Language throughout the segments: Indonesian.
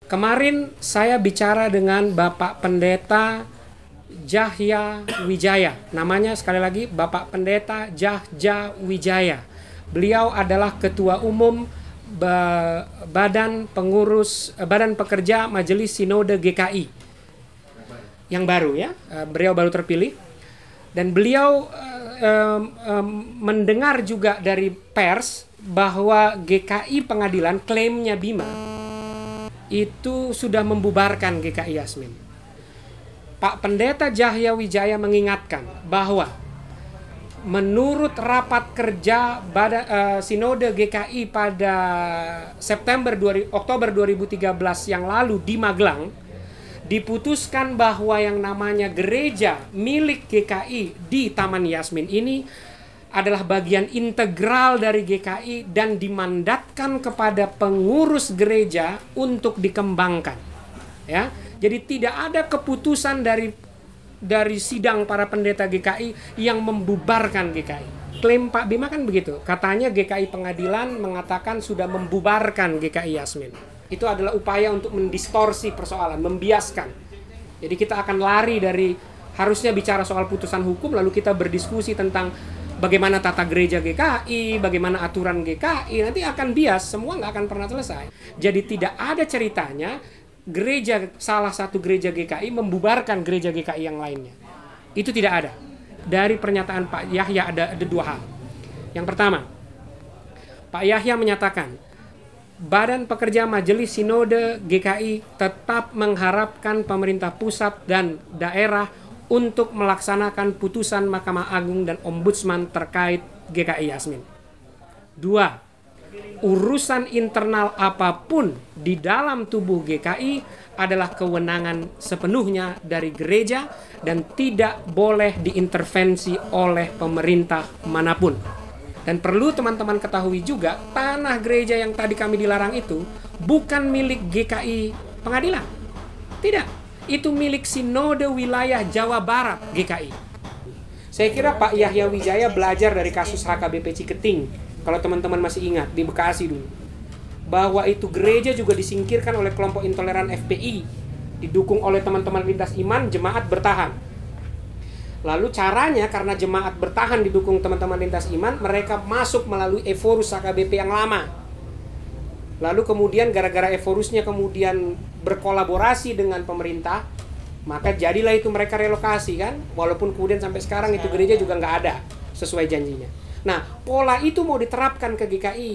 Kemarin saya bicara dengan Bapak Pendeta Jahya Wijaya. Namanya sekali lagi Bapak Pendeta Jahya Wijaya. Beliau adalah Ketua Umum Badan Pekerja Majelis Sinode GKI yang baru ya. Beliau baru terpilih. Dan beliau mendengar juga dari pers bahwa GKI Pengadilan, klaimnya Bima, itu sudah membubarkan GKI Yasmin. Pak Pendeta Jahya Wijaya mengingatkan bahwa menurut rapat kerja Sinode GKI pada Oktober 2013 yang lalu di Magelang, diputuskan bahwa yang namanya gereja milik GKI di Taman Yasmin ini adalah bagian integral dari GKI dan dimandatkan kepada pengurus gereja untuk dikembangkan. Ya, jadi tidak ada keputusan dari sidang para pendeta GKI yang membubarkan GKI. Klaim Pak Bima kan begitu. Katanya GKI Pengadilan mengatakan sudah membubarkan GKI Yasmin. Itu adalah upaya untuk mendistorsi persoalan, membiaskan. Jadi kita akan lari dari harusnya bicara soal putusan hukum, lalu kita berdiskusi tentang bagaimana tata gereja GKI, bagaimana aturan GKI, nanti akan bias, semua nggak akan pernah selesai. Jadi tidak ada ceritanya salah satu gereja GKI membubarkan gereja GKI yang lainnya. Itu tidak ada. Dari pernyataan Pak Yahya ada dua hal. Yang pertama, Pak Yahya menyatakan Badan Pekerja Majelis Sinode GKI tetap mengharapkan pemerintah pusat dan daerah untuk melaksanakan putusan Mahkamah Agung dan Ombudsman terkait GKI Yasmin. 2. Urusan internal apapun di dalam tubuh GKI adalah kewenangan sepenuhnya dari gereja dan tidak boleh diintervensi oleh pemerintah manapun. Dan perlu teman-teman ketahui juga, tanah gereja yang tadi kami dilarang itu bukan milik GKI Pengadilan. Tidak. Itu milik Sinode Wilayah Jawa Barat GKI. Saya kira Pak Yahya Wijaya belajar dari kasus HKBP Ciketing. Kalau teman-teman masih ingat, di Bekasi dulu. Bahwa itu gereja juga disingkirkan oleh kelompok intoleran FPI. Didukung oleh teman-teman lintas iman, jemaat bertahan. Lalu caranya karena jemaat bertahan didukung teman-teman lintas iman, mereka masuk melalui Eforus HKBP yang lama. Lalu kemudian gara-gara Eforusnya kemudian berkolaborasi dengan pemerintah, maka jadilah itu mereka relokasi kan, walaupun kemudian sampai sekarang itu gereja juga nggak ada sesuai janjinya. Nah, pola itu mau diterapkan ke GKI.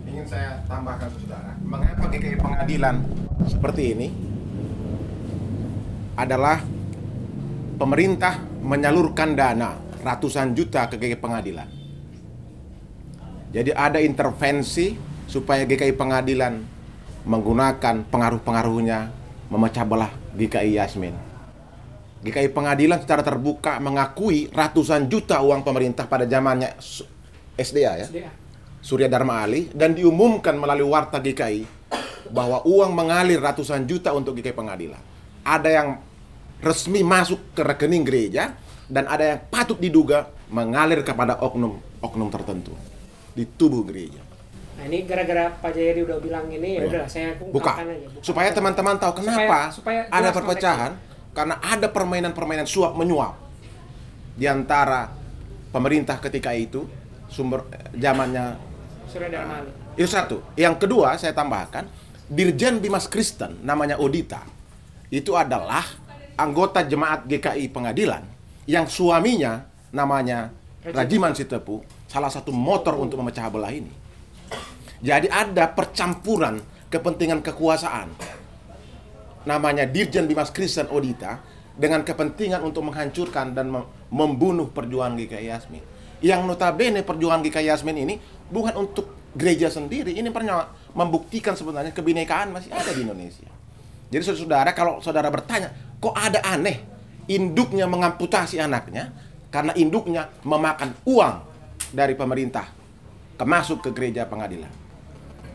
Ingin saya tambahkan saudara, mengapa GKI Pengadilan seperti ini adalah pemerintah menyalurkan dana ratusan juta ke GKI Pengadilan. Jadi ada intervensi supaya GKI Pengadilan menggunakan pengaruh-pengaruhnya memecah belah GKI Yasmin. GKI Pengadilan secara terbuka mengakui ratusan juta uang pemerintah pada zamannya SDA ya, Surya Dharma Ali, dan diumumkan melalui warta GKI bahwa uang mengalir ratusan juta untuk GKI Pengadilan. Ada yang resmi masuk ke rekening gereja dan ada yang patut diduga mengalir kepada oknum tertentu di tubuh gereja. Nah ini gara-gara Pak Jayadi udah bilang ini, ya udah saya ungkapkan aja. Supaya teman-teman tahu kenapa supaya ada perpecahan, karena ada permainan-permainan suap menyuap di antara pemerintah ketika itu, sumber zamannya Surya Dharma Ali. Itu satu. Yang kedua saya tambahkan, Dirjen Bimas Kristen namanya Odita. Itu adalah anggota jemaat GKI Pengadilan yang suaminya namanya Rajiman Sitepu, salah satu motor untuk memecah belah ini. Jadi ada percampuran kepentingan kekuasaan namanya Dirjen Bimas Kristen Odita dengan kepentingan untuk menghancurkan dan membunuh perjuangan GKI Yasmin. Yang notabene perjuangan GKI Yasmin ini bukan untuk gereja sendiri, ini pernah membuktikan sebenarnya kebinekaan masih ada di Indonesia. Jadi saudara, kalau saudara bertanya, kok ada aneh induknya mengamputasi anaknya karena induknya memakan uang dari pemerintah masuk ke gereja Pengadilan.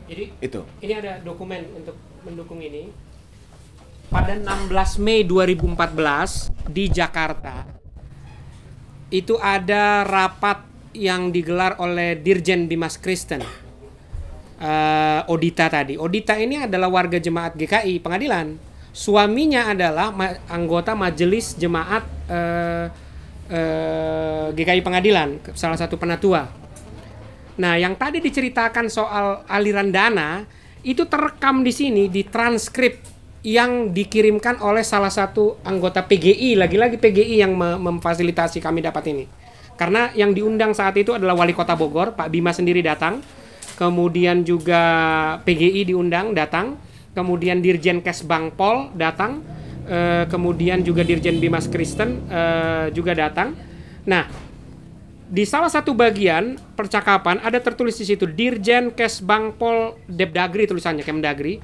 Jadi itu. Ini ada dokumen untuk mendukung ini. Pada 16 Mei 2014 di Jakarta, itu ada rapat yang digelar oleh Dirjen Bimas Kristen. Odita tadi. Odita ini adalah warga jemaat GKI Pengadilan. Suaminya adalah anggota majelis jemaat GKI Pengadilan, salah satu penatua. Nah, yang tadi diceritakan soal aliran dana itu terekam di sini di transkrip yang dikirimkan oleh salah satu anggota PGI. Lagi-lagi PGI yang memfasilitasi kami dapat ini. Karena yang diundang saat itu adalah Wali Kota Bogor, Pak Bima sendiri datang. Kemudian juga PGI diundang datang, kemudian Dirjen Kesbangpol datang, kemudian juga Dirjen Bimas Kristen juga datang. Nah, di salah satu bagian percakapan ada tertulis di situ Dirjen Kesbangpol Depdagri, tulisannya Kemdagri,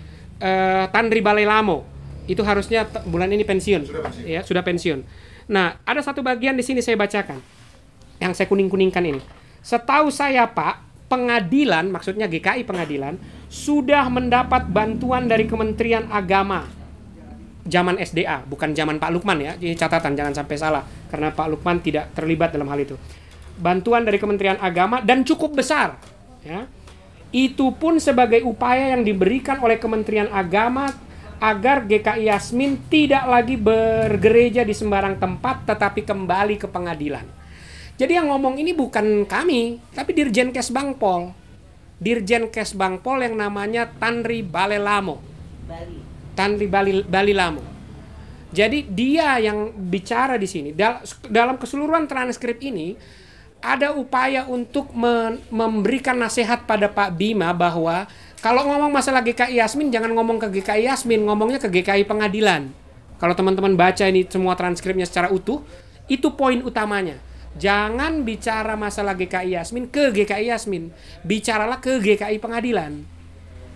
Tanri Balai Lamo. Itu harusnya bulan ini pensiun. Ya, sudah pensiun. Nah, ada satu bagian di sini saya bacakan yang saya kuning-kuningkan ini. Setahu saya, Pak, pengadilan, maksudnya GKI Pengadilan, sudah mendapat bantuan dari Kementerian Agama zaman SDA, bukan zaman Pak Lukman ya. Jadi catatan, jangan sampai salah, karena Pak Lukman tidak terlibat dalam hal itu. Bantuan dari Kementerian Agama dan cukup besar. Ya. Itu pun sebagai upaya yang diberikan oleh Kementerian Agama agar GKI Yasmin tidak lagi bergereja di sembarang tempat, tetapi kembali ke pengadilan. Jadi yang ngomong ini bukan kami, tapi Dirjen Kesbangpol. Dirjen Kesbangpol yang namanya Tanri Balai Lamo. Tanri Bali Lamo. Jadi dia yang bicara di sini. Dalam keseluruhan transkrip ini ada upaya untuk memberikan nasihat pada Pak Bima bahwa kalau ngomong masalah GKI Yasmin jangan ngomong ke GKI Yasmin, ngomongnya ke GKI Pengadilan. Kalau teman-teman baca ini semua transkripnya secara utuh, itu poin utamanya. Jangan bicara masalah GKI Yasmin ke GKI Yasmin, bicaralah ke GKI Pengadilan.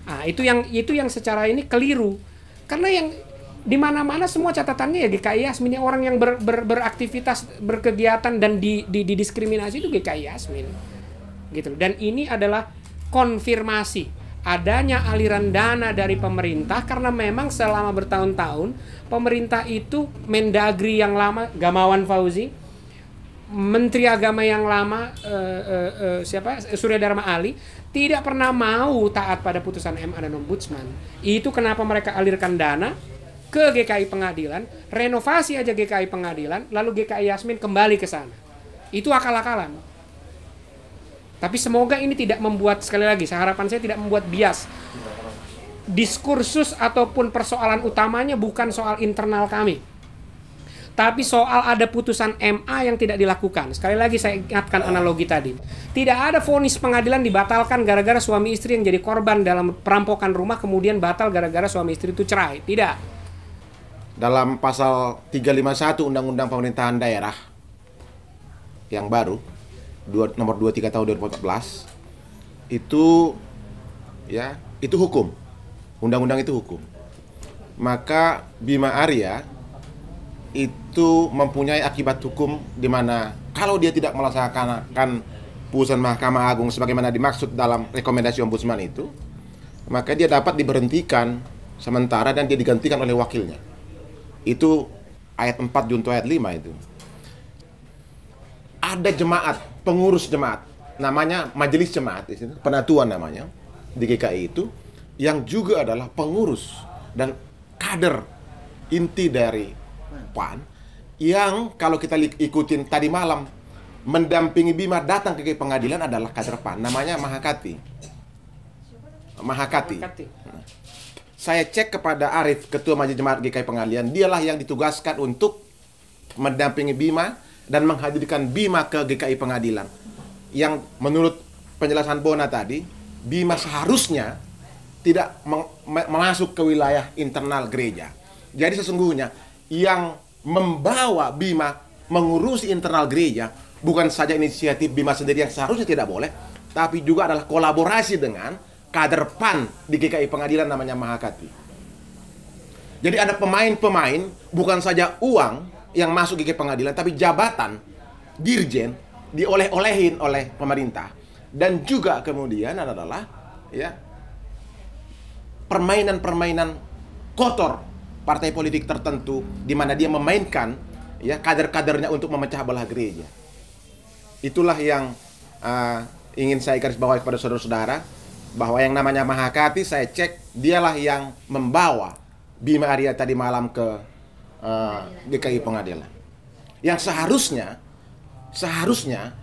Nah, itu yang secara ini keliru. Karena yang di mana-mana semua catatannya ya GKI Yasmin, yang orang yang beraktivitas, berkegiatan dan didiskriminasi itu GKI Yasmin. Gitu. Dan ini adalah konfirmasi adanya aliran dana dari pemerintah, karena memang selama bertahun-tahun pemerintah itu, Mendagri yang lama Gamawan Fauzi, Menteri Agama yang lama Surya Dharma Ali tidak pernah mau taat pada putusan MA dan Ombudsman. Itu kenapa mereka alirkan dana ke GKI Pengadilan, renovasi aja GKI Pengadilan, lalu GKI Yasmin kembali ke sana. Itu akal-akalan. Tapi semoga ini tidak membuat, sekali lagi, harapan saya tidak membuat bias. Diskursus ataupun persoalan utamanya bukan soal internal kami, tapi soal ada putusan MA yang tidak dilakukan. Sekali lagi saya ingatkan analogi tadi. Tidak ada vonis pengadilan dibatalkan gara-gara suami istri yang jadi korban dalam perampokan rumah kemudian batal gara-gara suami istri itu cerai. Tidak. Dalam pasal 351 Undang-Undang Pemerintahan Daerah yang baru, nomor 23 tahun 2014, itu hukum. Undang-undang itu hukum. Maka Bima Arya itu mempunyai akibat hukum di mana kalau dia tidak melaksanakan putusan Mahkamah Agung sebagaimana dimaksud dalam rekomendasi Ombudsman itu, maka dia dapat diberhentikan sementara dan dia digantikan oleh wakilnya. Itu ayat 4 junto ayat 5 itu. Ada jemaat, pengurus jemaat, namanya majelis jemaat di sini, penatuan namanya di GKI itu, yang juga adalah pengurus dan kader inti dari PAN, yang kalau kita ikutin tadi malam mendampingi Bima datang ke pengadilan adalah kader PAN, namanya Mahakati. Saya cek kepada Arif, Ketua Majelis Jemaat GKI Pengadilan, dialah yang ditugaskan untuk mendampingi Bima dan menghadirkan Bima ke GKI Pengadilan. Yang menurut penjelasan Bona tadi, Bima seharusnya tidak masuk ke wilayah internal gereja. Jadi sesungguhnya yang membawa Bima mengurusi internal gereja bukan saja inisiatif Bima sendiri yang seharusnya tidak boleh, tapi juga adalah kolaborasi dengan kader PAN di GKI Pengadilan namanya Mahakati. Jadi ada pemain-pemain, bukan saja uang yang masuk GKI Pengadilan, tapi jabatan dirjen dioleh-olehin oleh pemerintah. Dan juga kemudian adalah permainan-permainan kotor partai politik tertentu di mana dia memainkan kader-kadernya untuk memecah belah gereja. Itulah yang ingin saya garis bawahi kepada saudara-saudara. bahwa yang namanya Mahakati, saya cek, dialah yang membawa Bima Arya tadi malam ke GKI Pengadilan. Yang seharusnya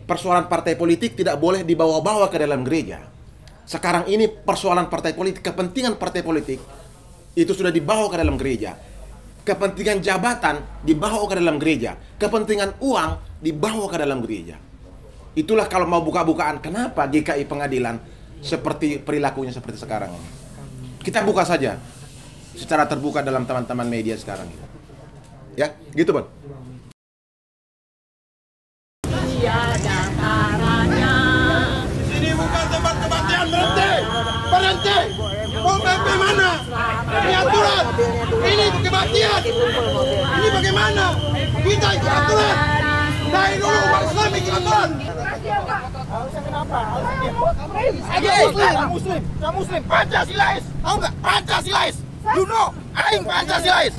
persoalan partai politik tidak boleh dibawa-bawa ke dalam gereja. Sekarang ini persoalan partai politik, kepentingan partai politik itu sudah dibawa ke dalam gereja. Kepentingan jabatan dibawa ke dalam gereja. Kepentingan uang dibawa ke dalam gereja. Itulah kalau mau buka-bukaan kenapa GKI Pengadilan seperti perilakunya seperti sekarang ini. Kita buka saja secara terbuka dalam teman-teman media sekarang. Ya, gitu, Bang. Ini bukan tempat kematian, berhenti! Berhenti! Mau bagaimana? Ini aturan! Ini kematian! Ini bagaimana? Kita ikut aturan! Dari dulu umat Islam ikut aturan! Saya Muslim! Pancasilais! Tahu nggak? Pancasilais! You know! Aing Pancasilais!